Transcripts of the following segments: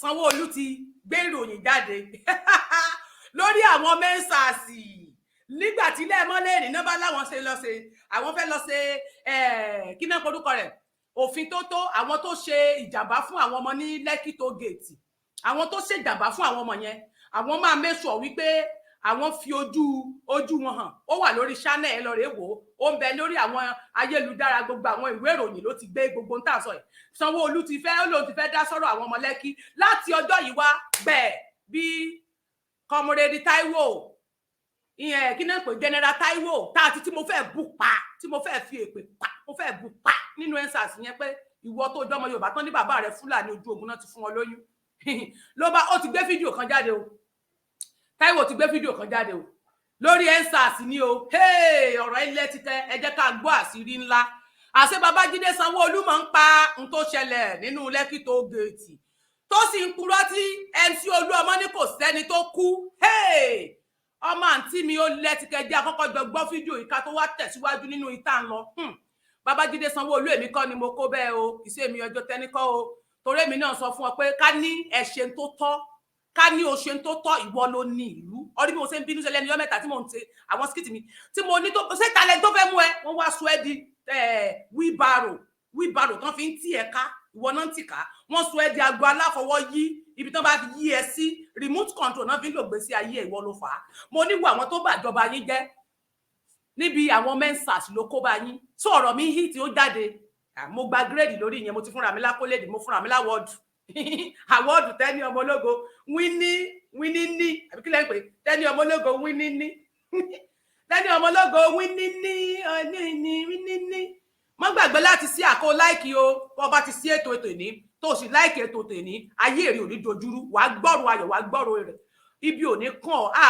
Sanwolu ti gbé ìròyìn jáde lórí àwọn mẹ́ńsàsì nígbà tí ilé mọ́lẹ̀ ní nọ́mbà láwọn ṣe lọ ṣe àwọn fẹ́ lọ ṣe kí náà korúkọ rẹ̀ òfin tó àwọn tó ṣe ìjàmbá fún àwọn ọmọ ní Lekki tollgate àwọn tó ṣe ìjàmbá fún àwọn ọmọ yẹn àwọn máa make sure wípé àwọn fi ojú wọn hàn ó wà lórí channel ẹ lọ rè wò ó ń bẹ lórí àwọn ayélujára gbogbo àwọn ìwé ìròyìn ló ti gbé gbogbo ń tà sọ yìí Sanwó-Olú ti fẹ́ dá sọ̀rọ̀ àwọn ọmọ Lekki láti ọjọ́ yìí wá bẹ́ẹ̀ bí Comrade Taiwo ìyẹn kí náà pé General Taiwo tá àti tí mo fẹ́ bù pa tí mo fẹ́ fi èpè pa mo fẹ́ bù pa nínú ensars yẹn pé ìwọ tó jọmọ Yorùbá tán ní bàbá rẹ̀ Fúlàní ojú ogun náà ti fún wọn lóyún ló bá ó ti gbé fídíò kan jáde o Taiwo ti gbé fídíò kan jáde o lórí ensars ni o ọ̀rọ̀ ilé títẹ ẹ jẹ́ ká gbọ́ àṣírí ńlá àṣẹ Babájídé Sanwó-Olú máa ń pa n tó ṣẹlẹ̀ nínú Lekki tollgate tó sì ń purọ́ tí MC Olúọmọ ní kò sẹ́ni tó kú ọmọ àǹtí mi ó lẹ́tìkẹ́ jẹ́ àkọ́kọ́ jọ gbọ́ fídíò ìka tó wá tẹ̀síwájú nínú ìta ń lọ Babájídé Sanwó-Olú èmi kọ́ ni mo kó bẹ́ẹ̀ o ìṣe mi ọjọ́ tẹ́nikọ́ o torí èmi náà sọ fún ọ pé ká ní ẹ̀ṣẹ̀ tó tọ́ ká ní o ṣe tó tọ́ ìwọ ló ní ìlú ọdún bí mo ṣe ń bínú ṣẹlẹ̀ ní ọjọ́ mẹ́ta tí mo ń ṣe àwọn skit mi tí mo ní tó ṣe talẹ̀ tó fẹ́ mú ẹ wọ́n wá sọ ẹ́ di wheelbarrow tán fi ń tì ẹ́ ká ìwọ náà ń tì ká wọ́n sọ ẹ́ di agbo aláfọwọ́ yí ibi tán bá fi yí ẹ sí remote control náà fi ń lò gbé sí ayé ìwọ ló fà á mo níwò àwọn tó bàjọba yín jẹ́ níbi àwọn mensas ló kó bá yín tó ọ̀rọ̀ mi hit ó jáde mo gba grade lórí ìyẹn mo ti fúnra mi lákólèdè mo fúnra mi láwọ́ọ̀dù àwọ́ọ̀dù Tẹ́ni ọmọ ológo wíníní àbí kí lẹ́ ń pè Tẹ́ni ọmọ ológo wíníní Tẹ́ni ọmọ ológo wíníní má gbàgbé láti sí àkó láìkì o bó bá ti sí ètò ìní tó sì láìkì ètò ìní ayé èrè ò ní dojúrú wàá gbọ́rọ̀ ayọ̀ wàá gbọ́rọ̀ rẹ̀ ibi ò ní kàn á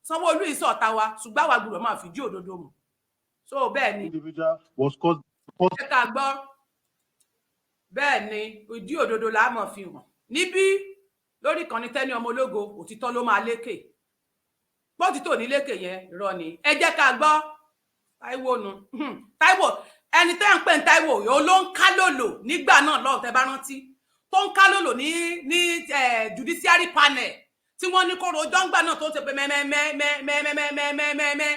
Sanwó-Olú ìsọ̀ta wa ṣùgbọ́n àwa gbọ́dọ̀ máa fìdí òdodo mu so bẹ́ẹ̀ ni ẹ ká gbọ́ bẹ́ẹ̀ ni ìdí òdodo là á mọ̀ fi hàn níbí lórí kan ní Tẹ́ni ọmọ ológo òtítọ́ ló máa lékè pọ́títọ́ ní lékè yẹn rọ ni ẹ jẹ́ ká gbọ́ Táíwò nu Táíwò ẹni tẹ́ ń pè ní Táíwò yóò ló ń ká lòlò nígbà náà lọ́ọ̀ tẹ́ bá rántí tó ń ká lòlò ní judiciary panel tí wọ́n ní kóró jọ́ngbà náà tó ń ṣe pé mẹ́mẹ́mẹ́mẹ́mẹ́mẹ́mẹ́mẹ́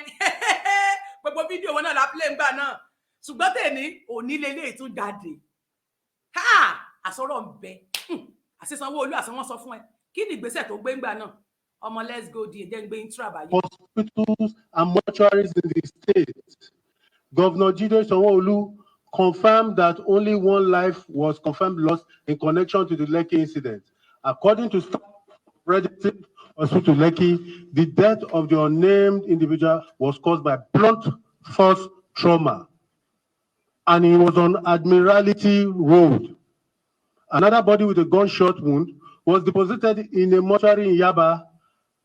gbogbo fídíò wọn náà la play ńgbà náà ṣùgbọ́n tèmi òní lélẹ́yìí tún jáde àsọ̀rọ̀ ń bẹ àṣẹ Sanwó-Olú àṣẹ wọn sọ fún ẹ kí ni ìgbésẹ̀ tó gbé ńgbà náà ọmọ let's go di ẹjẹ ń gbé intrabayé. Hospitals and mortuaries in the state. Governor Jide Sanwó-Olú confirmed that only one life was confirmed lost in connection to the Lekki incident. According to staff registered hospital Lekki, the death of the unnamed individual was caused by blunt force trauma, and he was on Admiralty Road. Another body with a gunshot wound was deposited in a mortuary in Yaba.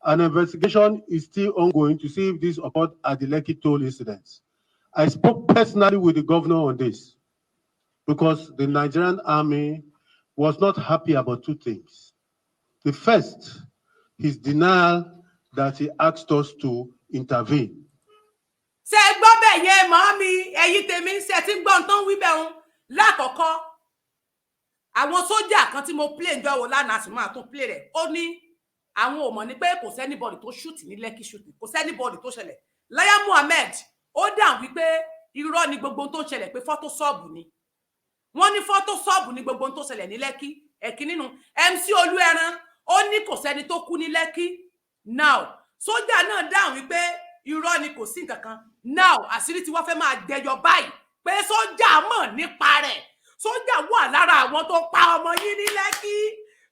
An investigation is still ongoing to see if this occurred at the Lekki toll incidents. I spoke personally with the governor on this because the Nigerian army was not happy about two things. The first, his denial that he asked us to intervene. Ṣé gbọ́ bẹ́ẹ̀ yẹn màámi ẹ̀yin tèmi ṣe ti gbọ́ tán wí bẹ́ẹ̀ hun lákọ̀ọ́kọ́ àwọn sójà kan tí mo play ńjọ́ wo lánàá sì máa tún play rẹ̀ ó ní àwọn ò mọ̀ ní pé kò sẹ́nibọ̀dì tó shoot ní Lekki shooting kò sẹ́nibọ̀dì tó ṣẹlẹ̀ Láyà Muhammed ó dàn wípé irọ́ ni gbogbo tó ṣẹlẹ̀ pé fọ́tò ṣọ́ọ̀bù ni wọ́n ní fọ́tò ṣọ́ọ̀bù ni gbogbo tó ṣẹlẹ̀ ní Lekki ẹ̀kí nínú MC Olúẹran ó ní kò sẹ́ni tó kú ní Lekki now sójà náà dàn wípé irọ́ ni kò sí nǹkan kan now àṣírí tí wọ́n fẹ́ máa dẹyọ báyìí pé sójà mọ̀ nípa rẹ̀ sójà wà lára àwọn tó pa ọmọ yín ní Lekki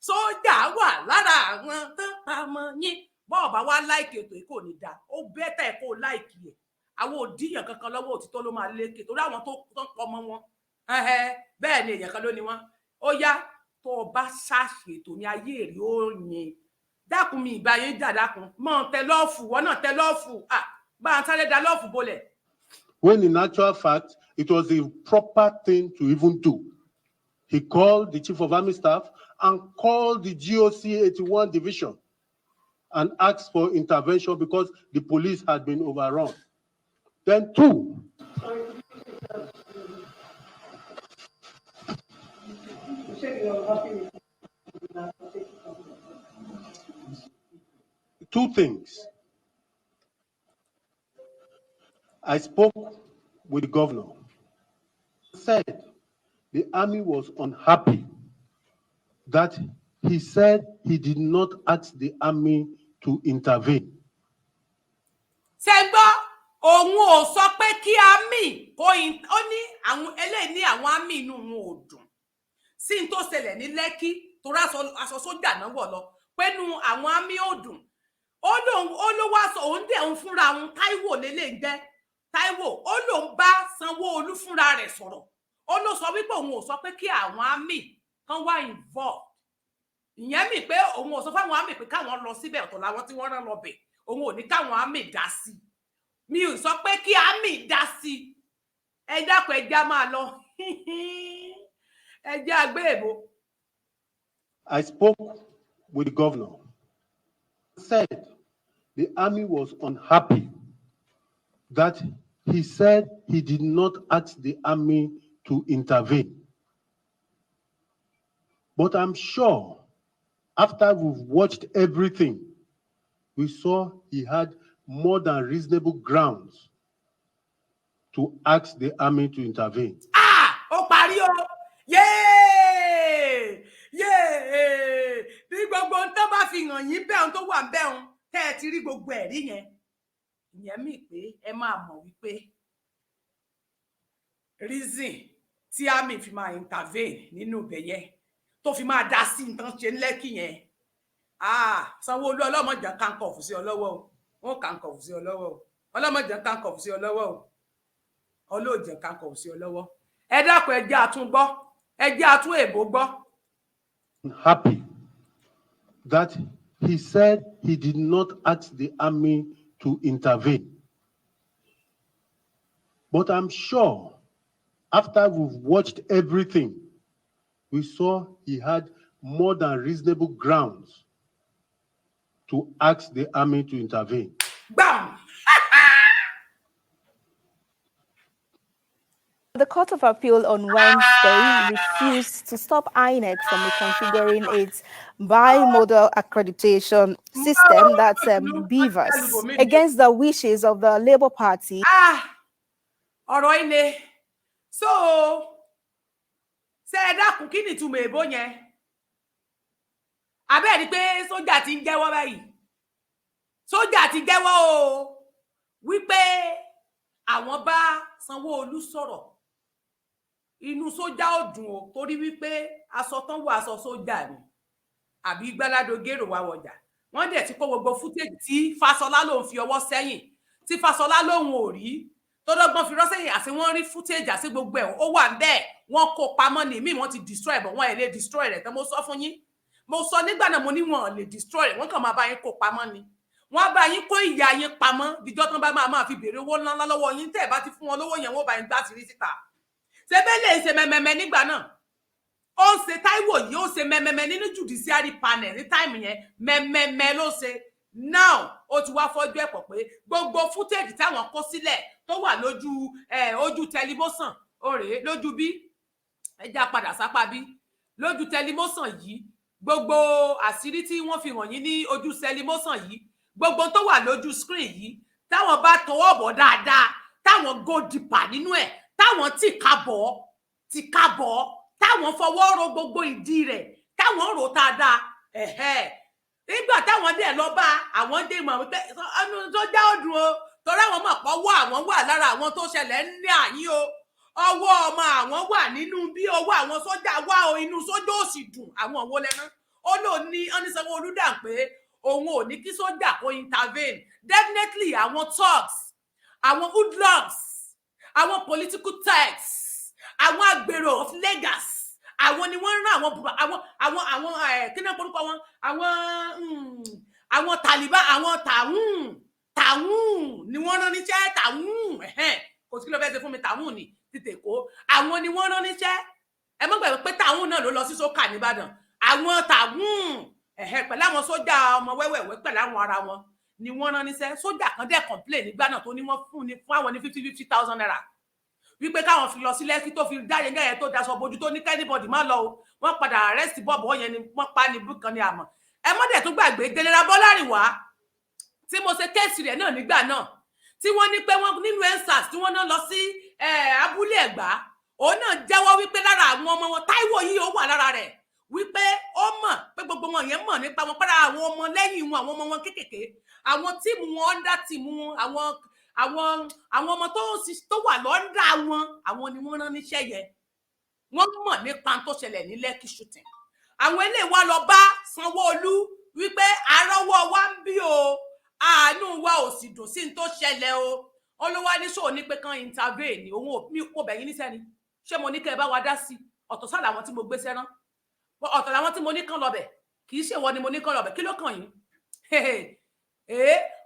sójà wà lára àwọn tó pa ọmọ yín bọ́ọ̀ bá wá láìkì ètò yìí kò ní dáa ó bẹ́tà ẹ̀ kó láìkì ẹ̀ àwọn òdìyàn kankan lọ́wọ́ òtítọ́ ló máa lékè torí àwọn tó ń pọ̀ mọ́ wọn bẹ́ẹ̀ ni èèyàn kan ló ní wọn ó yá tó o bá ṣàṣì ètò ní ayé èrè ó yẹn dákun mi ìgbà yẹn jà dákun mọ́ tẹ lọ́ọ̀fù wọ́n náà tẹ lọ́ọ̀fù bá ń sáré da lọ́ọ̀fù bolẹ̀. When in actual fact, it was the proper thing to even do. He called the Chief of Army Staff and called the GOC 81 Division and asked for intervention because the police had been overrun. Then two, Two things. I spoke with the governor. Said the army was unhappy that he said he did not ask the army to intervene. Ṣẹ́gbọ́ òun ò sọ pé kí army kó ó ní àwọn eléyìí ní àwọn army inú wọn ò dùn sí n tó ṣẹlẹ̀ ní Lẹ́kì torí aṣọ sójà náà wọ̀ lọ pẹ́nu àwọn army ò dùn ó ló wá sọ òun dẹ̀ ń fúnra òun Táíwò lélẹ̀ ń jẹ́ Táíwò ó lòun bá Sanwó-Olú fúnra rẹ̀ sọ̀rọ̀ ó ló sọ wípé òun ò sọ pé kí àwọn army kan wá involve ìyẹn mi pé òun ò sọ fáwọn army pé káwọn lọ síbẹ̀ ọ̀tọ̀ làwọn tí wọ́n rán lọ bẹ̀ òun ò ní káwọn army dá sí mi ò sọ pé kí army dá sí ẹ dákun ẹjá máa lọ ẹjá àgbéèbó. I spoke with the governor. Said the army was unhappy that he said he did not ask the army to intervene. But I'm sure after we've watched everything, we saw he had more than reasonable grounds to ask the army to intervene. Ó parí o. Yay! Bí gbogbo ń tán bá fi hàn yín bẹ́ẹ̀ tó wà bẹ́ẹ̀ tẹ́ ẹ ti rí gbogbo ẹ̀rí yẹn. Ìyẹn mi pé ẹ máa mọ̀ wípé reason tí army fi máa intervene nínú ibẹ̀ yẹn tó fi máa dá sí nǹkan ṣe Lẹ́kì yẹn. Sanwó-Olú ọlọ́mọjà kankọ̀fù sí ọ lọ́wọ́ o. Wọ́n kankọ̀fù sí ọ lọ́wọ́ o. Ọlọ́mọjà kankọ̀fù sí ọ lọ́wọ́ o. Ọlọ́ọ̀jẹ̀ kankọ̀fù sí ọ lọ́wọ́. Ẹ dákun ẹ jẹ́ àtún gbọ́. Ẹ jẹ́ àtún èbó gbọ́. Happy that he said he did not ask the army to intervene. But I'm sure after we've watched everything, we saw he had more than reasonable grounds to ask the army to intervene. Bam! The Court of Appeal on Wednesday refused to stop INEC from reconfiguring its bimodal accreditation system, that's BVAS, against the wishes of the Labour Party. Ọ̀rọ̀ ilé. So, ṣé ẹ dákun kí ni ìtumọ̀ èbó yẹn? Abẹ́ rí pé sójà ti ń jẹ́wọ́ báyìí. Sójà ti jẹ́wọ́ o wípé àwọn bá Sanwó-Olú sọ̀rọ̀. Inú sójà ò dùn o torí wípé aṣọ tán wọ aṣọ sójà ni àbí gbáládogérò wá wọjà. Wọ́n dẹ̀ ti kó gbogbo footage tí Fáṣọlá lòun fi ọwọ́ sẹ́yìn tí Fáṣọlá lòun ò rí tó dọ́gbọ́n fi rọ́ sẹ́yìn àti wọ́n rí footage àti gbogbo ẹ̀ ó wà ńbẹ̀ wọ́n kó pamọ́ ní mí wọ́n ti destroy bọ̀ wọ́n ẹ̀ lè destroy rẹ̀ tán mo sọ fún yín mo sọ nígbà náà mo ní wọ́n lè destroy rẹ̀ wọ́n kàn máa bá yín kó pamọ́ ni wọ́n bá yín kó ìyá yín pamọ́ díjọ́ tán bá máa fi béèrè owó ńlá lọ́wọ́ yín tẹ́ ẹ̀ bá ti fún wọn lówó yẹn wọ́n bá yín gbá sírí síta ṣé bẹ́ẹ̀ lè ṣe mẹ́mẹ́mẹ́ nígbà náà ó ń ṣe Táíwò yìí ó ṣe mẹ́mẹ́mẹ́ nínú judiciary panel ní táìmù yẹn mẹ́mẹ́mẹ́ ló ṣe now ó ti wá fọ́jú ẹ̀ pọ̀ pé gbogbo footage táwọn kó sílẹ̀ tó wà lójú ojú tẹlifíṣàn òrè lójú bí ẹja padà sápá bí lójú tẹlifíṣàn yìí gbogbo àṣírí tí wọ́n fi hàn yín ní ojú tẹlifíṣàn yìí gbogbo tó wà lójú screen yìí táwọn bá tọwọ́ bọ̀ dáadáa táwọn go deeper nínú ẹ̀ táwọn tì kábọ̀ táwọn fọwọ́ ro gbogbo ìdí rẹ̀ táwọn rò dáadáa nígbà táwọn dẹ̀ lọ bá àwọn dé mọ̀ wípé ọdún tó já ọdún o torí àwọn mọ̀ pọ́wọ́ àwọn wà lára àwọn tó ṣẹlẹ̀ ní àyín o ọwọ́ ọmọ àwọn wà nínú bí ọwọ́ àwọn sójà wà o inú sójà ò sì dùn àwọn òwò lẹ́nu ó lò ní Sanwó-Olú dà pé òun ò ní kí sójà kó intervene definitely àwọn thugs àwọn hoodlums àwọn political thugs àwọn agbèrò of Lagos àwọn ni wọ́n rán àwọn kí náà porúkọ wọn àwọn Taliban àwọn tàwọn ni wọ́n rán níṣẹ́ tàwọn kò sí kí ló fẹ́ ṣe fún mi tàwọn ni títẹ̀ kó àwọn ni wọ́n rán níṣẹ́ ẹ mọ́ gbàgbé pé tàwọn náà ló lọ sí sókà nìbàdàn àwọn tàwọn pẹ̀lú àwọn sójà ọmọ wẹ́wẹ̀wẹ́ pẹ̀lú àwọn ara wọn ni wọ́n rán níṣẹ́ sójà kan dẹ̀ complain nígbà náà tó ní wọ́n fún àwọn ní 50,000 naira wípé káwọn fi lọ sí Lẹ́kì tó fi dáyé gẹ́yẹ tó daṣọ bójú tó ní kẹ́nìbọ̀dì má lọ o wọ́n padà arrest bọ́ọ̀bù yẹn ni wọ́n pa ní bùkàn ní àmọ́ ẹ mọ́ dẹ̀ tó gbàgbé General Bọ́lárìnwá tí mo ṣe kéèsì rẹ̀ náà nígbà náà tí wọ́n ní pé wọ́n nínú endsars tí wọ́n náà lọ sí abúlé Ẹ̀gbá òun náà jẹ́wọ́ wípé lára àwọn ọmọ wọn Táíwò yìí ó wà lára rẹ̀ wípé ó mọ̀ pé gbogbo wọn yẹn mọ̀ nípa wọn, para àwọn ọmọ lẹ́yìn wọn, àwọn ọmọ wọn kéékèèké, àwọn tíìmù wọn ọ́ndà tíìmù wọn, àwọn ọmọ tó wà lọ́ndà wọn, àwọn ni wọ́n rán níṣẹ́ yẹn. Wọ́n mọ̀ nípa tó ṣẹlẹ̀ ní Lekki shooting. Àwọn eléyìí wá lọ bá Sanwó-Olú wípé àrọ́wọ́ wa ń bí o, àánú wa ò sì dùn sí tó ṣẹlẹ̀ o. Olúwa ní sọ ní pé kan intervene, òun ò mi kò bẹ̀yìn níṣẹ́ ni. Ṣé mo ní kẹ́ ẹ bá wa dá sí? Ọ̀tọ̀ sá làwọn tí mo gbé sẹ́rán. Ọ̀tọ̀ làwọn tí mo ní kàn lọ́bẹ̀. Kì í ṣe wọ́n ni mo ní kàn lọ́bẹ̀. Kí ló kàn yín?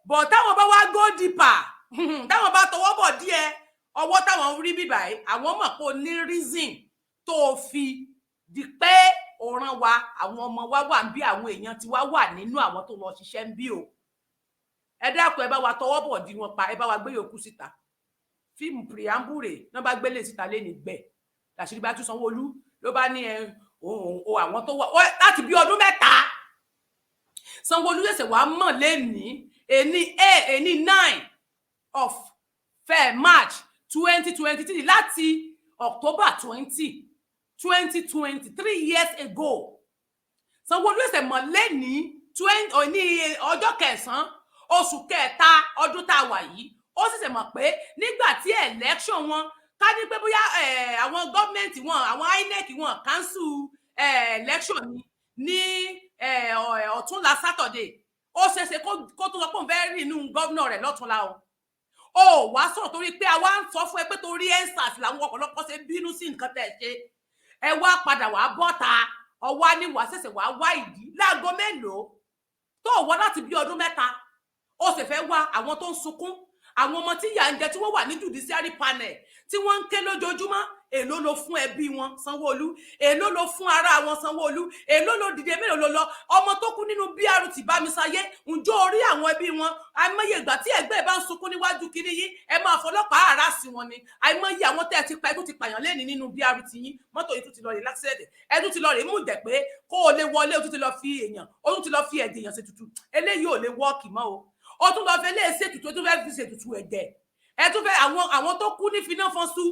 Bọ̀ táwọn bá wá go deeper, táwọn bá tọwọ́ bọ̀ díẹ̀, ọwọ́ táwọn rí bíbà yìí, àwọn mọ̀ pé ó ní reason tó fi di pé ọ̀ràn wa, àwọn ọmọ wa wà ń bí, àwọn èèyàn tí wá wà nínú àwọn tó lọ ṣiṣẹ́ ń bí o. Ẹ dákun ẹ bá wa tọwọ́ bọ̀ dí wọn pa, ẹ bá wa gbé yòókù síta. Fíìmù preamble náà bá gbélé síta lẹ́ni gbẹ̀. Àṣírí bá tún Sanwó-Olú ló bá ní àwọn tó wà láti bí ọdún 3. Sanwó-Olú ṣẹ̀ṣẹ̀ wá mọ̀ lẹ́ni èní 9 of March 2023 láti October 20, 2020, 3 years ago. Sanwó-Olú ṣẹ̀ṣẹ̀ mọ̀ lẹ́ni ní ọjọ́ 9 oṣù kẹta ọdún tá a wà yìí. Ó ṣẹ̀ṣẹ̀ mọ̀ pé nígbà tí election wọn ká ní pé bóyá àwọn gọ́ọ̀mẹ̀ntì wọn, àwọn INEC wọn cancel election ní ọ̀túnla Saturday, ó ṣeéṣe kó tó sọ pé òun fẹ́ rí inú gọ́ọ̀nà rẹ̀ lọ́túnla o. Ó wá sọ̀rọ̀ torí pé àwa ń sọ fún ẹ pé torí endsars làwọn ọ̀pọ̀lọpọ̀ ṣe bínú sí nǹkan tẹ̀ ṣe. Ẹ wá padà wá bọ́ta, ọwá ní wàá ṣẹ̀ṣẹ̀ wá wá ìdí láago mélòó tó wọ́n láti bí ọdún 3. Ó sì fẹ́ wá àwọn tó ń sunkún, àwọn ọmọ tí ìyà ń jẹ tí wọ́n wà ní judiciary panel tí wọ́n ń ké lójoojúmọ́. Èló ló fún ẹbí wọn Sanwó-Olú, èló ló fún ara wọn Sanwó-Olú, èló ló dìde, mélòó ló lọ. Ọmọ tó kú nínú BRT Bámisáyé, ǹjọ́ orí àwọn ẹbí wọn? Àìmọye ìgbà tí ẹgbẹ́ bá ń sunkún níwájú kiri yín, ẹ máa fọlọ́pàá àrá sí wọn ni. Àìmọye àwọn tẹ́ ẹ ti pa, ẹ tún ti pààyàn lẹ́ni nínú BRT yín, mọ́tò yìí tún ti lọ rè lákṣẹ́dẹ̀, ẹ tún ti lọ rè mú jẹ́ pé kó o lè wọlé, o tún ti lọ fi èèyàn, o tún ti lọ fi ẹ̀jẹ̀ èèyàn ṣe tutù. Eléyìí ò lè wọ́ọ̀kì mọ́ o. Ó tún lọ fẹ́ lé ṣètùtù, ó tún fẹ́ fi ṣètùtù ẹ̀jẹ̀. Ẹ tún fẹ́ àwọn tó kú ní fináfọ́nsú,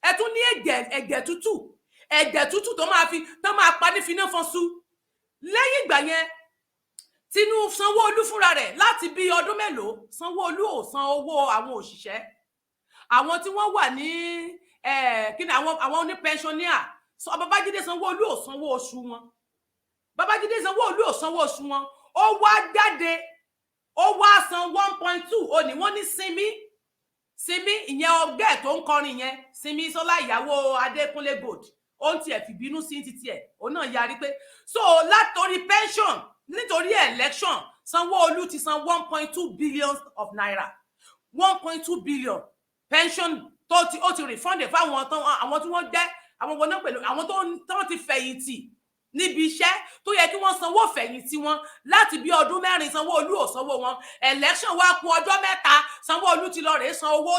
ẹ tún ní ẹ̀jẹ̀ tútù tó máa pa ní fináfọ́nsú. Lẹ́yìn ìgbà yẹn Tinubu Sanwó-Olú fúnra rẹ̀ láti bí ọdún mélòó, Sanwó-Olú ò san owó àwọn òṣìṣẹ́, àwọn tí wọ́n wà ní kí ni àwọn ní pensioner. Babájídé Sanwó-Olú ò sanwó oṣù wọn. Babájídé Sanwó-Olú ò sanwó oṣù wọn. Ó wá jáde, ó wá san 1.2. ó ní wọ́n ní Simi ìyẹn ọgbẹ́ tó ń kọrin yẹn, Simi Sọlá ìyàwó Adékúnlé Gold, ó ń tiẹ̀ fi bínú sí títí ẹ̀, òun náà yarí pé so látorí pension nítorí election Sanwó-Olú ti san 1.2 billion of naira, 1.2 billion pension ó ti refund fáwọn àwọn tí wọ́n jẹ́ àwọn wọn náà pẹ̀lú àwọn tó ti fẹ̀yìntì níbi iṣẹ́ tó yẹ kí wọ́n sanwó fẹ̀yìntì wọn láti bí ọdún 4. Sanwó-Olú ò sanwó wọn. Election wá kù ọjọ́ 3, Sanwó-Olú ti lọ rèé san owó,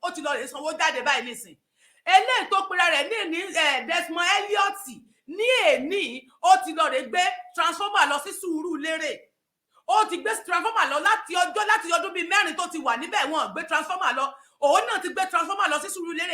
ó ti lọ rèé sanwó jáde báyìí nísìn. Eléyìí tó pera rẹ̀ ní Desmond Elliot ní èní, ó ti lọ rèé gbé transformer lọ sí Sùúrùlérè. Ó ti gbé transformer lọ láti ọdún bíi 4 tó ti wà níbẹ̀, wọ́n gbé transformer lọ. Òun náà ti gbé transformer lọ sí Sùúrùlérè.